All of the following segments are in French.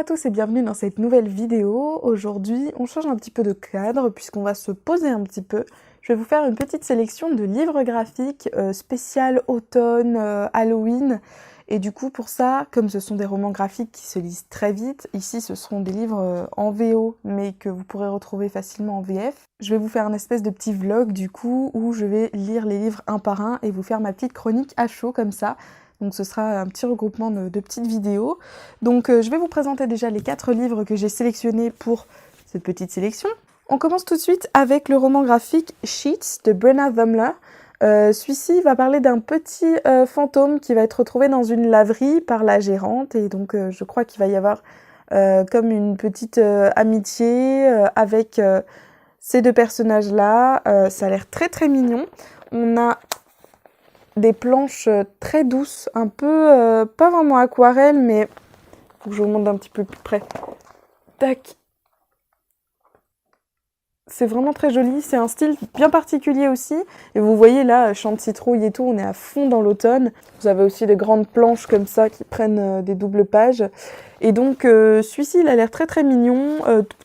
tous et bienvenue dans cette nouvelle vidéo. Aujourd'hui, on change un petit peu de cadre puisqu'on va se poser un petit peu. Je vais vous faire une petite sélection de livres graphiques spécial automne, Halloween. Et du coup, pour ça, comme ce sont des romans graphiques qui se lisent très vite, ici ce seront des livres en VO, mais que vous pourrez retrouver facilement en VF. Je vais vous faire un espèce de petit vlog du coup, où je vais lire les livres un par un et vous faire ma petite chronique à chaud comme ça. Donc ce sera un petit regroupement de petites vidéos. Donc je vais vous présenter déjà les 4 livres que j'ai sélectionnés pour cette petite sélection. On commence tout de suite avec le roman graphique Sheets de Brenna Thumler. Celui-ci va parler d'un petit fantôme qui va être retrouvé dans une laverie par la gérante. Et donc je crois qu'il va y avoir comme une petite amitié avec ces deux personnages-là. Ça a l'air très très mignon. On a des planches très douces, un peu, pas vraiment aquarelle, mais faut que je vous montre d'un petit peu plus près. Tac. C'est vraiment très joli, c'est un style bien particulier aussi. Et vous voyez là, champ de citrouille et tout, on est à fond dans l'automne. Vous avez aussi des grandes planches comme ça qui prennent des doubles pages. Et donc celui-ci, il a l'air très très mignon.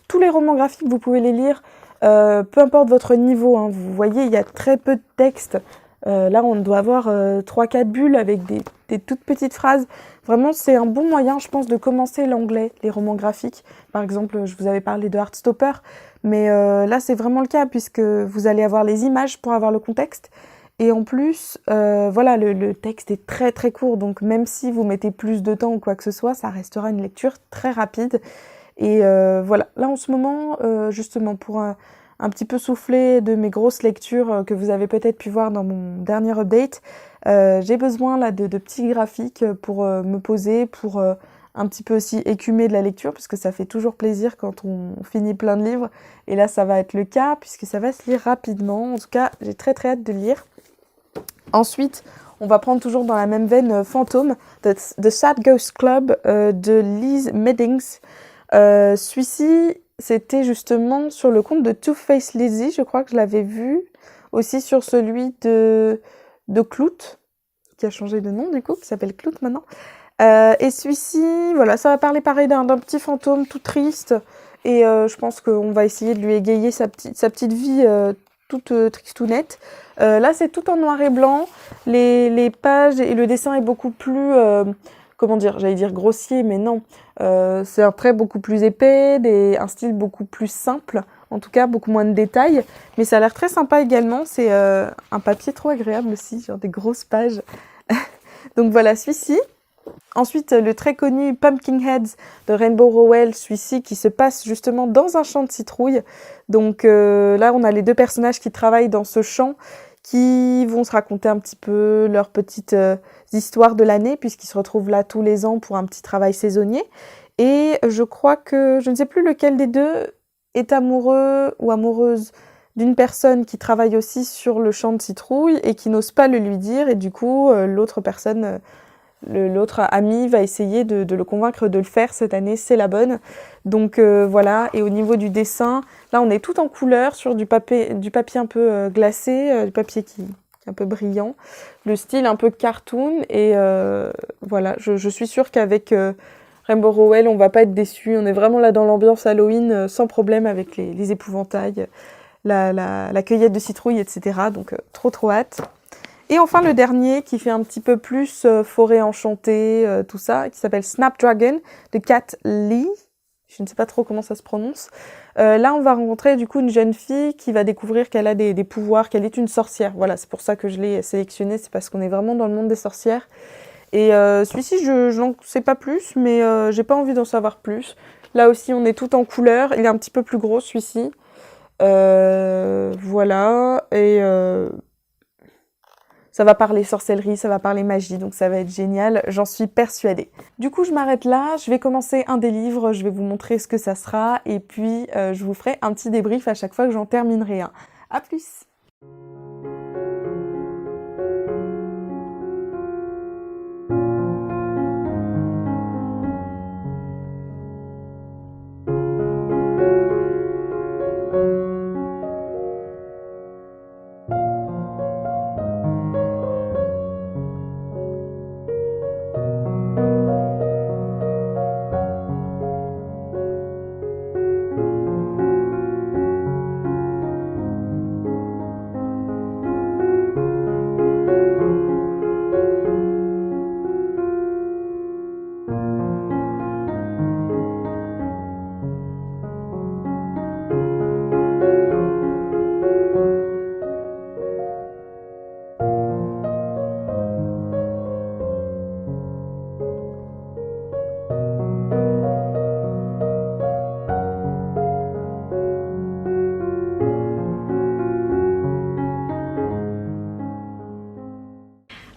Tous les romans graphiques, vous pouvez les lire, peu importe votre niveau, hein. Vous voyez, il y a très peu de texte. Là, on doit avoir 3-4 bulles avec des toutes petites phrases. Vraiment, c'est un bon moyen, je pense, de commencer l'anglais, les romans graphiques. Par exemple, je vous avais parlé de Heartstopper, mais là, c'est vraiment le cas, puisque vous allez avoir les images pour avoir le contexte. Et en plus, voilà, le texte est très très court, donc même si vous mettez plus de temps ou quoi que ce soit, ça restera une lecture très rapide. Et voilà, là en ce moment, justement, pour un petit peu souffler de mes grosses lectures que vous avez peut-être pu voir dans mon dernier update, j'ai besoin là de petits graphiques pour me poser, pour un petit peu aussi écumer de la lecture, puisque ça fait toujours plaisir quand on finit plein de livres. Et là, ça va être le cas, puisque ça va se lire rapidement. En tout cas, j'ai très très hâte de lire. Ensuite, on va prendre toujours dans la même veine Fantôme, The Sad Ghost Club de Liz Meddings. Celui-ci, c'était justement sur le compte de Two-Face Lizzie, je crois que je l'avais vu. Aussi sur celui de Clout, qui a changé de nom du coup, qui s'appelle Clout maintenant. Et celui-ci, voilà, ça va parler pareil d'un petit fantôme tout triste. Et je pense qu'on va essayer de lui égayer sa petite vie toute tristounette. Là, c'est tout en noir et blanc. Les pages et le dessin est beaucoup plus, comment dire, j'allais dire grossier, mais non. C'est un trait beaucoup plus épais, un style beaucoup plus simple. En tout cas, beaucoup moins de détails. Mais ça a l'air très sympa également. C'est un papier trop agréable aussi, genre des grosses pages. Donc voilà, celui-ci. Ensuite, le très connu Pumpkinheads de Rainbow Rowell, celui-ci qui se passe justement dans un champ de citrouilles. Donc là, on a les deux personnages qui travaillent dans ce champ, qui vont se raconter un petit peu leurs petites histoires de l'année, puisqu'ils se retrouvent là tous les ans pour un petit travail saisonnier. Et je crois que, je ne sais plus lequel des deux est amoureux ou amoureuse d'une personne qui travaille aussi sur le champ de citrouilles et qui n'ose pas le lui dire. Et du coup, l'autre personne... L'autre ami va essayer de le convaincre de le faire cette année, c'est la bonne. Donc voilà, et au niveau du dessin, là on est tout en couleur sur du papier un peu glacé, du papier qui est un peu brillant, le style un peu cartoon, et voilà, je suis sûre qu'avec Rainbow Rowell, on va pas être déçus, on est vraiment là dans l'ambiance Halloween, sans problème avec les épouvantails, la cueillette de citrouilles, etc. Donc trop trop hâte. Et enfin le dernier qui fait un petit peu plus forêt enchantée, tout ça, qui s'appelle Snapdragon de Kat Lee. Je ne sais pas trop comment ça se prononce. Là, on va rencontrer du coup une jeune fille qui va découvrir qu'elle a des pouvoirs, qu'elle est une sorcière. Voilà, c'est pour ça que je l'ai sélectionné, c'est parce qu'on est vraiment dans le monde des sorcières. Et celui-ci, je n'en sais pas plus, mais j'ai pas envie d'en savoir plus. Là aussi, on est tout en couleur. Il est un petit peu plus gros, celui-ci. Voilà, et... ça va parler sorcellerie, ça va parler magie, donc ça va être génial, j'en suis persuadée. Du coup, je m'arrête là, je vais commencer un des livres, je vais vous montrer ce que ça sera, et puis je vous ferai un petit débrief à chaque fois que j'en terminerai un. A plus!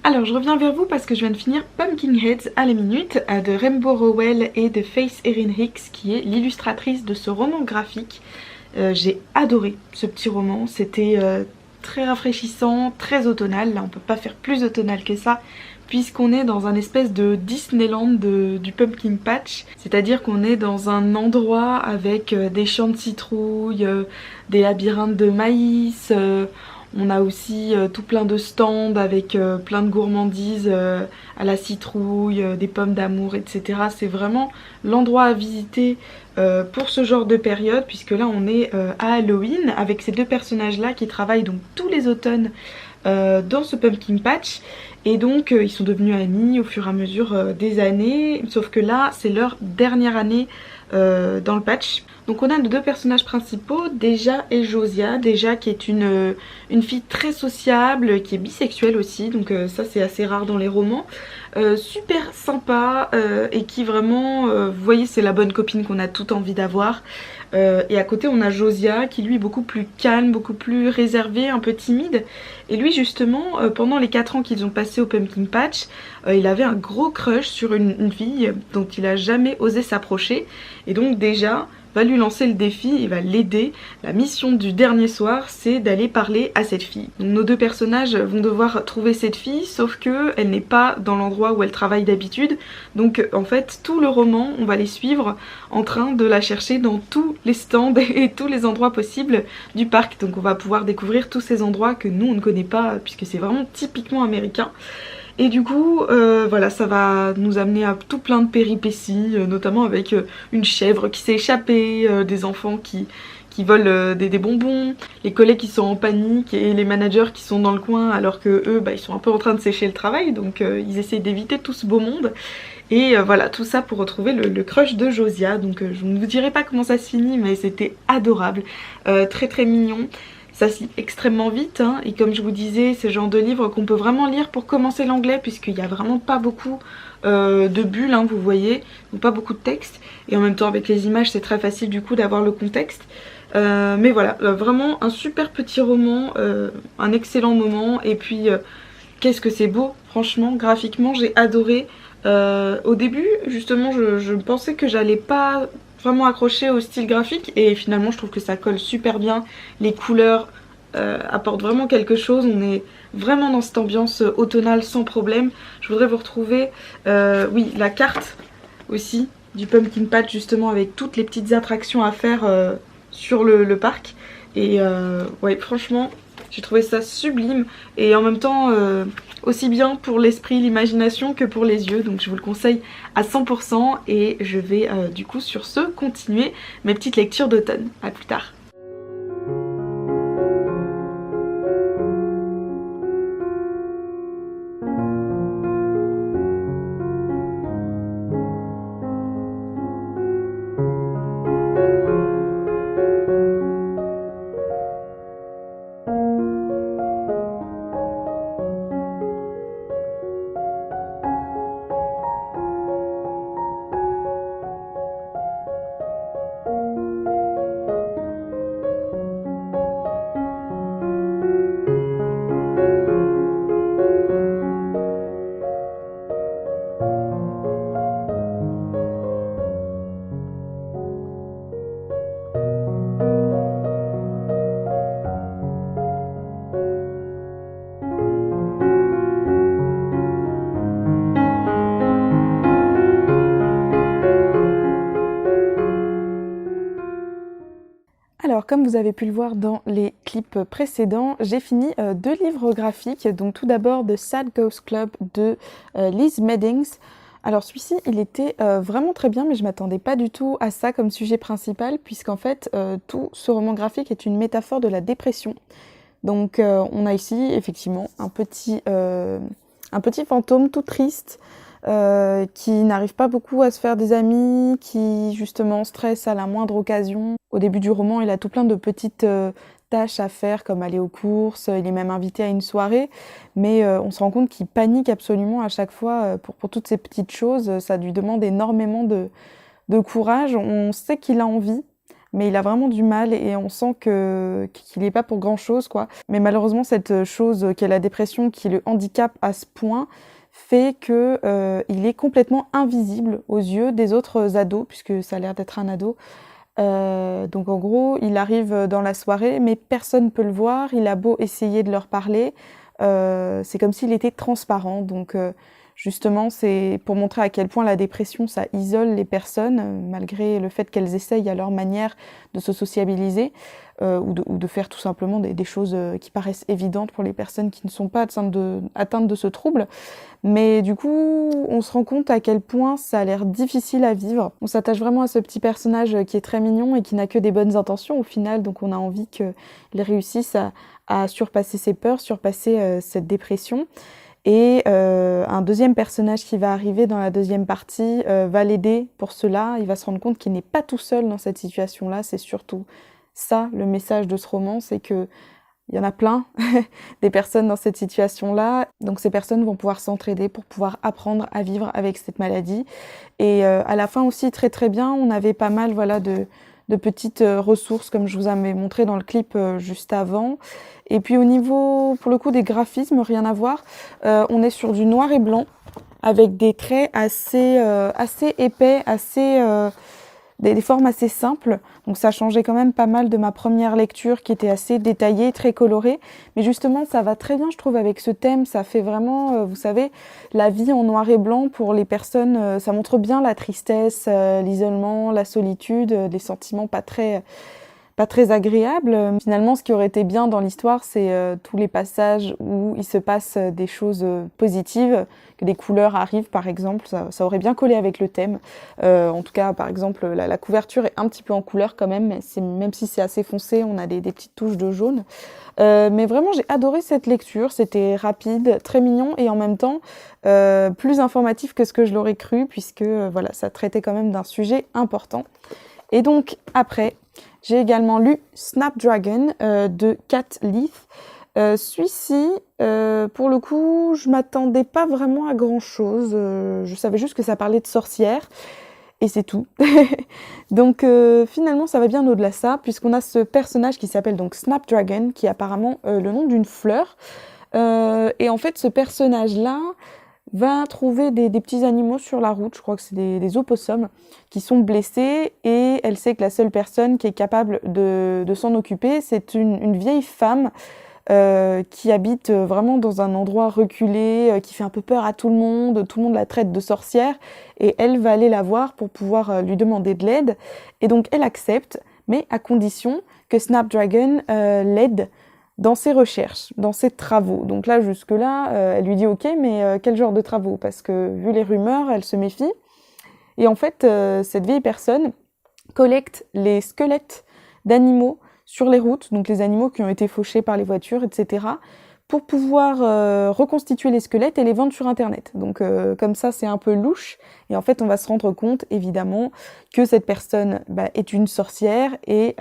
Alors je reviens vers vous parce que je viens de finir Pumpkinheads à la minute de Rainbow Rowell et de Faith Erin Hicks qui est l'illustratrice de ce roman graphique. J'ai adoré ce petit roman, c'était très rafraîchissant, très automnal, là on peut pas faire plus automnal que ça puisqu'on est dans un espèce de Disneyland du Pumpkin Patch, c'est-à-dire qu'on est dans un endroit avec des champs de citrouilles, des labyrinthes de maïs, on a aussi tout plein de stands avec plein de gourmandises à la citrouille, des pommes d'amour, etc. C'est vraiment l'endroit à visiter pour ce genre de période, puisque là on est à Halloween avec ces deux personnages-là qui travaillent donc tous les automnes dans ce Pumpkin Patch. Et donc ils sont devenus amis au fur et à mesure des années, sauf que là c'est leur dernière année dans le patch. Donc on a nos deux personnages principaux, Deja et Josia. Deja qui est une fille très sociable, qui est bisexuelle aussi, donc ça c'est assez rare dans les romans. Super sympa et qui vraiment, vous voyez, c'est la bonne copine qu'on a toute envie d'avoir. Et à côté on a Josia qui lui est beaucoup plus calme, beaucoup plus réservé, un peu timide. Et lui justement, pendant les 4 ans qu'ils ont passé au Pumpkin Patch, il avait un gros crush sur une fille dont il a jamais osé s'approcher. Et donc déjà va lui lancer le défi, il va l'aider. La mission du dernier soir, c'est d'aller parler à cette fille. Donc nos deux personnages vont devoir trouver cette fille, sauf que elle n'est pas dans l'endroit où elle travaille d'habitude. Donc en fait, tout le roman, on va les suivre en train de la chercher dans tous les stands et tous les endroits possibles du parc. Donc on va pouvoir découvrir tous ces endroits que nous on ne connaît pas, puisque c'est vraiment typiquement américain. Et du coup, voilà, ça va nous amener à tout plein de péripéties, notamment avec une chèvre qui s'est échappée, des enfants qui volent des bonbons, les collègues qui sont en panique et les managers qui sont dans le coin alors que eux, bah, ils sont un peu en train de sécher le travail, donc ils essayent d'éviter tout ce beau monde. Et voilà, tout ça pour retrouver le crush de Josia. Donc je ne vous dirai pas comment ça se finit, mais c'était adorable, très très mignon. Ça se lit extrêmement vite, hein, et comme je vous disais, c'est le genre de livre qu'on peut vraiment lire pour commencer l'anglais, puisqu'il n'y a vraiment pas beaucoup de bulles, hein, vous voyez, donc pas beaucoup de texte, et en même temps avec les images c'est très facile du coup d'avoir le contexte. Mais voilà, vraiment un super petit roman, un excellent moment, et puis qu'est-ce que c'est beau, franchement, graphiquement j'ai adoré. Au début, justement, je pensais que j'allais pas vraiment accroché au style graphique et finalement je trouve que ça colle super bien, les couleurs apportent vraiment quelque chose, on est vraiment dans cette ambiance automnale sans problème. Je voudrais vous retrouver oui, la carte aussi du Pumpkin Patch justement avec toutes les petites attractions à faire sur le parc et ouais, franchement j'ai trouvé ça sublime et en même temps aussi bien pour l'esprit, l'imagination que pour les yeux, donc je vous le conseille à 100% et je vais du coup sur ce continuer mes petites lectures d'automne. À plus tard. Alors, comme vous avez pu le voir dans les clips précédents, j'ai fini 2 livres graphiques. Donc tout d'abord The Sad Ghost Club de Liz Meddings. Alors celui-ci, il était vraiment très bien, mais je m'attendais pas du tout à ça comme sujet principal, puisqu'en fait, tout ce roman graphique est une métaphore de la dépression. Donc on a ici effectivement un petit fantôme tout triste, qui n'arrive pas beaucoup à se faire des amis, qui justement stresse à la moindre occasion. Au début du roman, il a tout plein de petites tâches à faire, comme aller aux courses, il est même invité à une soirée, mais on se rend compte qu'il panique absolument à chaque fois pour toutes ces petites choses. Ça lui demande énormément de courage. On sait qu'il a envie, mais il a vraiment du mal et on sent qu'il n'est pas pour grand-chose, quoi. Mais malheureusement, cette chose qu'est la dépression, qui le handicape à ce point, fait que il est complètement invisible aux yeux des autres ados, puisque ça a l'air d'être un ado. Donc en gros, il arrive dans la soirée, mais personne ne peut le voir. Il a beau essayer de leur parler, c'est comme s'il était transparent. Donc justement, c'est pour montrer à quel point la dépression, ça isole les personnes, malgré le fait qu'elles essayent à leur manière de se sociabiliser ou de faire tout simplement des choses qui paraissent évidentes pour les personnes qui ne sont pas atteintes de ce trouble. Mais du coup, on se rend compte à quel point ça a l'air difficile à vivre. On s'attache vraiment à ce petit personnage qui est très mignon et qui n'a que des bonnes intentions au final, donc on a envie qu'il réussisse à surpasser ses peurs, surpasser cette dépression. Et un deuxième personnage qui va arriver dans la deuxième partie va l'aider pour cela. Il va se rendre compte qu'il n'est pas tout seul dans cette situation-là. C'est surtout ça, le message de ce roman, c'est que il y en a plein, des personnes dans cette situation-là. Donc ces personnes vont pouvoir s'entraider pour pouvoir apprendre à vivre avec cette maladie. Et à la fin aussi, très très bien, on avait pas mal voilà, de petites ressources, comme je vous avais montré dans le clip juste avant. Et puis au niveau, pour le coup, des graphismes, rien à voir. On est sur du noir et blanc, avec des traits assez épais, des formes assez simples. Donc ça changeait quand même pas mal de ma première lecture qui était assez détaillée, très colorée. Mais justement, ça va très bien, je trouve, avec ce thème. Ça fait vraiment, vous savez, la vie en noir et blanc pour les personnes. Ça montre bien la tristesse, l'isolement, la solitude, des sentiments pas très agréable. Finalement, ce qui aurait été bien dans l'histoire, c'est tous les passages où il se passe des choses positives, que des couleurs arrivent par exemple, ça aurait bien collé avec le thème. En tout cas, par exemple, la couverture est un petit peu en couleur quand même, même si c'est assez foncé, on a des petites touches de jaune. Mais vraiment, j'ai adoré cette lecture, c'était rapide, très mignon et en même temps plus informatif que ce que je l'aurais cru, puisque voilà, ça traitait quand même d'un sujet important. Et donc après, j'ai également lu Snapdragon de Kat Leith. Celui-ci, pour le coup, je m'attendais pas vraiment à grand-chose. Je savais juste que ça parlait de sorcières. Et c'est tout. Donc finalement, ça va bien au-delà de ça, puisqu'on a ce personnage qui s'appelle donc Snapdragon, qui est apparemment le nom d'une fleur. Et en fait, ce personnage-là va trouver des petits animaux sur la route, je crois que c'est des opossums, qui sont blessés, et elle sait que la seule personne qui est capable de s'en occuper, c'est une vieille femme qui habite vraiment dans un endroit reculé, qui fait un peu peur à tout le monde la traite de sorcière, et elle va aller la voir pour pouvoir lui demander de l'aide, et donc elle accepte, mais à condition que Snapdragon l'aide dans ses recherches, dans ses travaux. Donc là, jusque-là, elle lui dit « Ok, mais quel genre de travaux ?» Parce que, vu les rumeurs, elle se méfie. Et en fait, cette vieille personne collecte les squelettes d'animaux sur les routes, donc les animaux qui ont été fauchés par les voitures, etc., pour pouvoir reconstituer les squelettes et les vendre sur Internet. Donc comme ça, c'est un peu louche. Et en fait, on va se rendre compte, évidemment, que cette personne est une sorcière et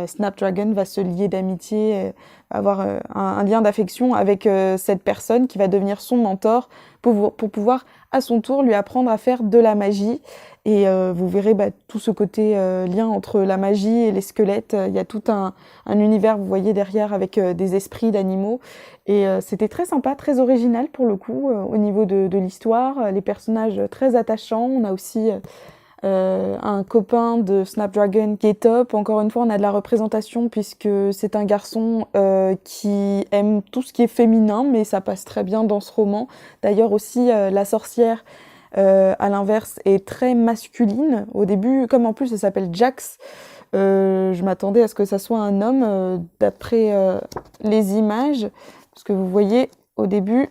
Snapdragon va se lier d'amitié, avoir un lien d'affection avec cette personne qui va devenir son mentor pour pouvoir, à son tour, lui apprendre à faire de la magie. Et vous verrez tout ce côté lien entre la magie et les squelettes. Il y a tout un univers, vous voyez, derrière, avec des esprits d'animaux. Et c'était très sympa, très original pour le coup, au niveau de l'histoire. Les personnages très attachants. On a aussi un copain de Snapdragon qui est top. Encore une fois, on a de la représentation puisque c'est un garçon qui aime tout ce qui est féminin, mais ça passe très bien dans ce roman. D'ailleurs aussi, la sorcière, à l'inverse, est très masculine. Au début, comme en plus elle s'appelle Jax, je m'attendais à ce que ça soit un homme, d'après les images. Parce que vous voyez, au début,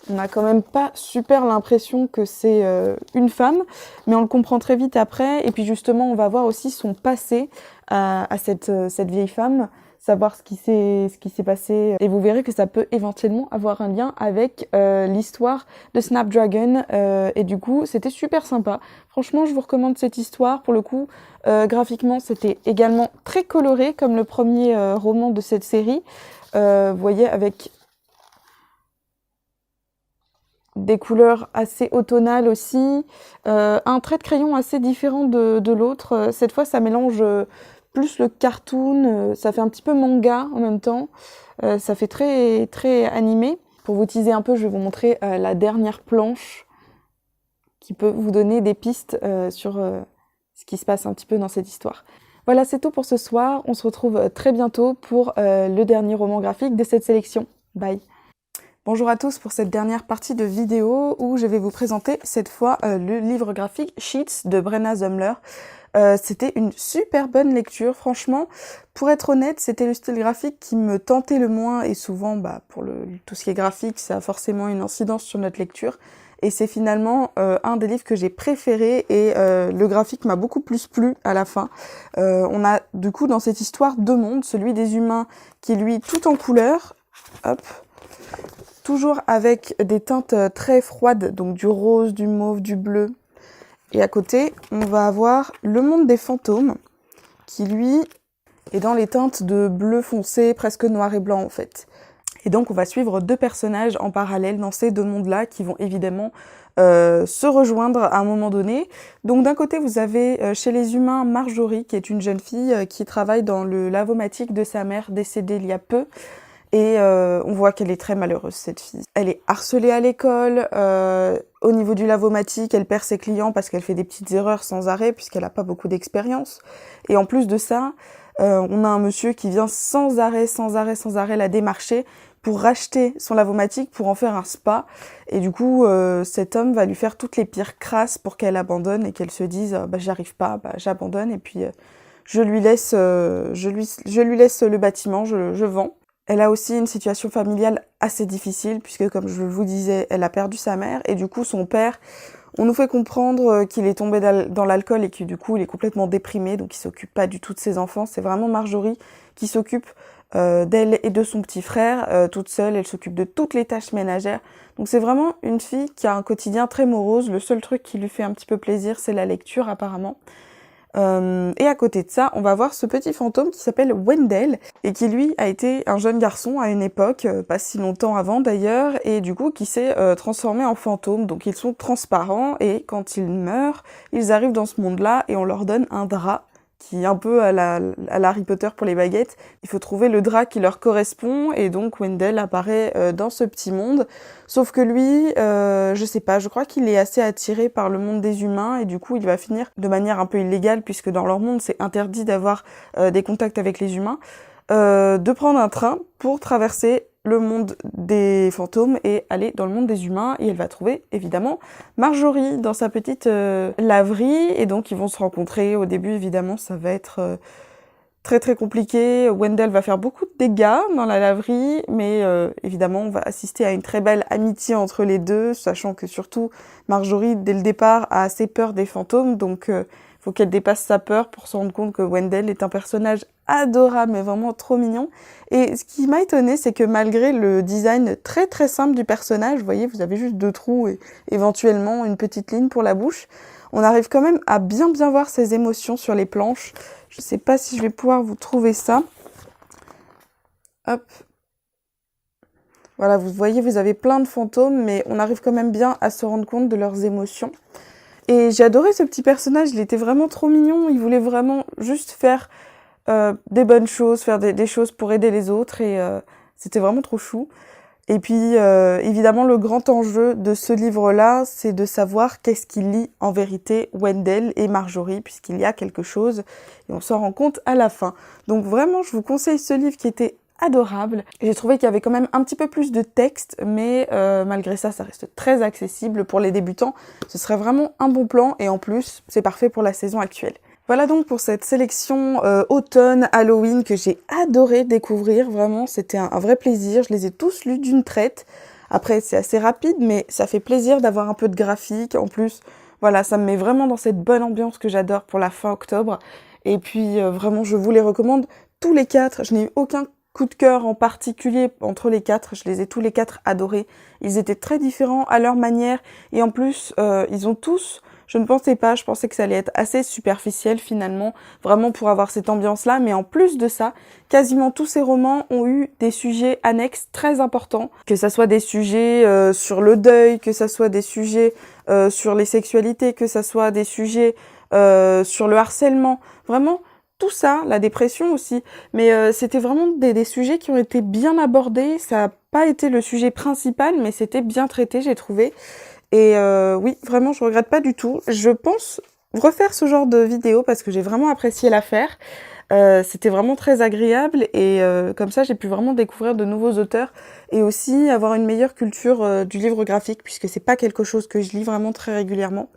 on n'a quand même pas super l'impression que c'est une femme, mais on le comprend très vite après. Et puis justement, on va voir aussi son passé à cette vieille femme, savoir ce qui s'est passé. Et vous verrez que ça peut éventuellement avoir un lien avec l'histoire de Snapdragon. Et du coup, c'était super sympa. Franchement, je vous recommande cette histoire. Pour le coup, graphiquement, c'était également très coloré, comme le premier roman de cette série. Vous voyez, avec des couleurs assez automnales aussi, un trait de crayon assez différent de l'autre. Cette fois, ça mélange plus le cartoon, ça fait un petit peu manga en même temps, ça fait très, très animé. Pour vous teaser un peu, je vais vous montrer la dernière planche qui peut vous donner des pistes sur ce qui se passe un petit peu dans cette histoire. Voilà, c'est tout pour ce soir. On se retrouve très bientôt pour le dernier roman graphique de cette sélection. Bye! Bonjour à tous pour cette dernière partie de vidéo où je vais vous présenter cette fois le livre graphique Sheets de Brenna Zumler. C'était une super bonne lecture, franchement. Pour être honnête, c'était le style graphique qui me tentait le moins et souvent, pour tout ce qui est graphique, ça a forcément une incidence sur notre lecture. Et c'est finalement un des livres que j'ai préféré et le graphique m'a beaucoup plus plu à la fin. On a du coup dans cette histoire deux mondes, celui des humains qui est lui tout en couleur, hop, toujours avec des teintes très froides, donc du rose, du mauve, du bleu. Et à côté, on va avoir le monde des fantômes, qui lui est dans les teintes de bleu foncé, presque noir et blanc en fait. Et donc on va suivre deux personnages en parallèle dans ces deux mondes-là qui vont évidemment se rejoindre à un moment donné. Donc d'un côté vous avez chez les humains Marjorie, qui est une jeune fille qui travaille dans le lavomatique de sa mère décédée il y a peu. Et on voit qu'elle est très malheureuse, cette fille. Elle est harcelée à l'école, au niveau du lavomatique, elle perd ses clients parce qu'elle fait des petites erreurs sans arrêt, puisqu'elle n'a pas beaucoup d'expérience. Et en plus de ça, on a un monsieur qui vient sans arrêt la démarcher pour racheter son lavomatique, pour en faire un spa. Et du coup, cet homme va lui faire toutes les pires crasses pour qu'elle abandonne et qu'elle se dise j'y arrive pas, j'abandonne, et puis je lui laisse le bâtiment, je vends. Elle a aussi une situation familiale assez difficile puisque, comme je vous disais, elle a perdu sa mère et du coup son père, on nous fait comprendre qu'il est tombé dans l'alcool et que du coup il est complètement déprimé, donc il s'occupe pas du tout de ses enfants. C'est vraiment Marjorie qui s'occupe d'elle et de son petit frère toute seule. Elle s'occupe de toutes les tâches ménagères. Donc c'est vraiment une fille qui a un quotidien très morose. Le seul truc qui lui fait un petit peu plaisir, c'est la lecture apparemment. Et à côté de ça, on va voir ce petit fantôme qui s'appelle Wendell et qui lui a été un jeune garçon à une époque, pas si longtemps avant d'ailleurs, et du coup qui s'est transformé en fantôme. Donc ils sont transparents et quand ils meurent, ils arrivent dans ce monde-là et on leur donne un drap qui est un peu à la Harry Potter pour les baguettes. Il faut trouver le drap qui leur correspond et donc Wendell apparaît dans ce petit monde. Sauf que lui, je sais pas, je crois qu'il est assez attiré par le monde des humains et du coup il va finir de manière un peu illégale, puisque dans leur monde c'est interdit d'avoir des contacts avec les humains, de prendre un train pour traverser le monde des fantômes et aller dans le monde des humains, et elle va trouver évidemment Marjorie dans sa petite laverie, et donc ils vont se rencontrer. Au début évidemment ça va être très très compliqué. Wendell va faire beaucoup de dégâts dans la laverie, mais évidemment on va assister à une très belle amitié entre les deux, sachant que surtout Marjorie dès le départ a assez peur des fantômes, donc faut qu'elle dépasse sa peur pour se rendre compte que Wendell est un personnage adorable, mais vraiment trop mignon. Et ce qui m'a étonné, c'est que malgré le design très très simple du personnage, vous voyez, vous avez juste deux trous et éventuellement une petite ligne pour la bouche, on arrive quand même à bien voir ses émotions sur les planches. Je sais pas si je vais pouvoir vous trouver ça. Hop. Voilà, vous voyez, vous avez plein de fantômes, mais on arrive quand même bien à se rendre compte de leurs émotions. Et j'ai adoré ce petit personnage, il était vraiment trop mignon, il voulait vraiment juste faire des bonnes choses, faire des choses pour aider les autres, et c'était vraiment trop chou. Et puis évidemment le grand enjeu de ce livre-là, c'est de savoir qu'est-ce qu'il lie en vérité Wendell et Marjorie, puisqu'il y a quelque chose, et on s'en rend compte à la fin. Donc vraiment, je vous conseille ce livre qui était adorable. J'ai trouvé qu'il y avait quand même un petit peu plus de texte, mais malgré ça, ça reste très accessible pour les débutants. Ce serait vraiment un bon plan, et en plus, c'est parfait pour la saison actuelle. Voilà donc pour cette sélection automne, Halloween, que j'ai adoré découvrir. Vraiment, c'était un vrai plaisir. Je les ai tous lus d'une traite. Après, c'est assez rapide, mais ça fait plaisir d'avoir un peu de graphique. En plus, voilà, ça me met vraiment dans cette bonne ambiance que j'adore pour la fin octobre. Et puis, vraiment, je vous les recommande tous les quatre. Je n'ai eu aucun coup de cœur en particulier entre les quatre. Je les ai tous les quatre adorés. Ils étaient très différents à leur manière. Et en plus, ils ont tous, Je ne pensais pas, je pensais que ça allait être assez superficiel finalement, vraiment pour avoir cette ambiance-là. Mais en plus de ça, quasiment tous ces romans ont eu des sujets annexes très importants. Que ça soit des sujets sur le deuil, que ça soit des sujets sur les sexualités, que ça soit des sujets sur le harcèlement. Vraiment, tout ça, la dépression aussi. Mais c'était vraiment des sujets qui ont été bien abordés. Ça n'a pas été le sujet principal, mais c'était bien traité, j'ai trouvé. Et oui, vraiment, je regrette pas du tout. Je pense refaire ce genre de vidéo parce que j'ai vraiment apprécié la faire. C'était vraiment très agréable et comme ça, j'ai pu vraiment découvrir de nouveaux auteurs et aussi avoir une meilleure culture du livre graphique puisque c'est pas quelque chose que je lis vraiment très régulièrement.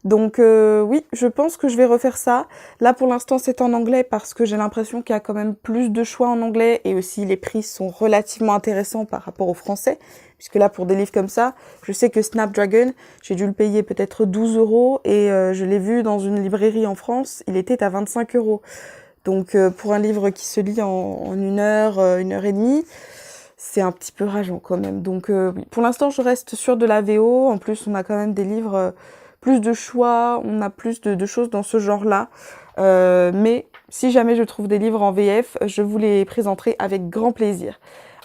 Donc oui, je pense que je vais refaire ça. Là pour l'instant c'est en anglais parce que j'ai l'impression qu'il y a quand même plus de choix en anglais et aussi les prix sont relativement intéressants par rapport au français. Puisque là pour des livres comme ça, je sais que Snapdragon, j'ai dû le payer peut-être 12 € et je l'ai vu dans une librairie en France, il était à 25 €. Donc pour un livre qui se lit en 1 et demie, c'est un petit peu rageant quand même. Donc oui, pour l'instant je reste sur de la VO, en plus on a quand même des livres plus de choix, on a plus de choses dans ce genre-là. Mais si jamais je trouve des livres en VF, je vous les présenterai avec grand plaisir.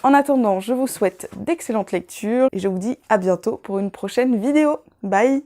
En attendant, je vous souhaite d'excellentes lectures et je vous dis à bientôt pour une prochaine vidéo. Bye!